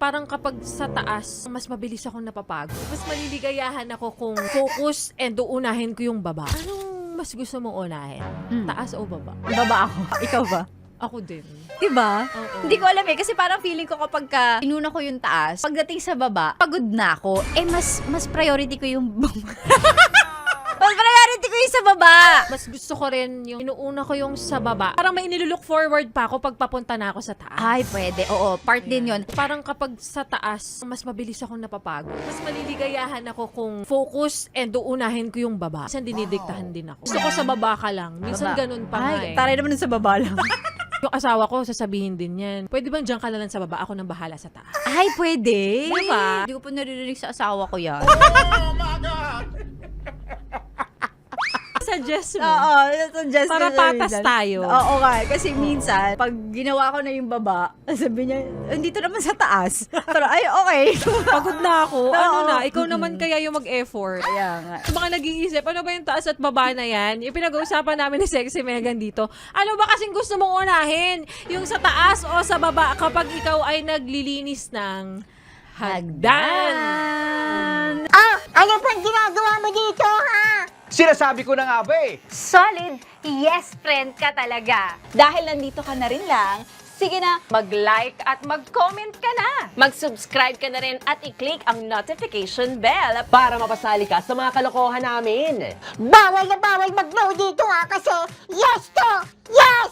Parang kapag sa taas, mas mabilis akong napapagod. Mas maliligayahan ako kung focus and uunahin ko yung baba. Anong mas gusto mong unahin? Taas o baba? Baba ako. Ikaw ba? Ako din. Diba? Oo. Hindi ko alam eh. Kasi parang feeling ko kapag inuna ko yung taas, pagdating sa baba, pagod na ako. Eh, mas priority ko yung mas priority ko yung sa baba. Mas gusto ko rin yung inuuna ko yung sa baba. Parang may inilulook forward pa ako pag papunta na ako sa taas. Ay, pwede. Oo, part din yun. Parang kapag sa taas, mas mabilis akong napapagod. Mas maliligayahan ako kung focus and uunahin ko yung baba. Minsan dinidiktahan din ako. Gusto ko sa baba ka lang. Minsan Baba. ganun pa nga eh. Taray naman sa baba lang. Yung asawa ko, sasabihin din yan. Pwede bang dyan ka na lang sa baba? Ako nang bahala sa taas. Ay, pwede. Diba? Hindi ko pa naririnig sa asawa ko yan. Suggest mo. Oo, suggest Para ko siya patas minsan. tayo. Oo nga, kasi minsan, pag ginawa ko na yung baba, sabi niya, dito naman sa taas. Pero, ay, okay. Pagod na ako. Ano Oo. na? Ikaw naman kaya yung mag-effort. Kaya nga. Sa mga nag-iisip, ano ba yung taas at baba na yan? Yung pinag-uusapan namin ni Sexy Megan dito. Ano ba kasing gusto mong unahin? Yung sa taas o sa baba kapag ikaw ay naglilinis ng hagdan? Ano pang ginagawa mo dito, ha? Sinasabi ko na nga ba eh. Solid yes friend ka talaga. Dahil nandito ka na rin lang, sige na, Mag-like at mag-comment ka na. mag-subscribe ka na rin at i-click ang notification bell. Para mapasali ka sa mga kalokohan namin. Bawal na bawal mag-no dito, ha? Kasi yes to! Yes!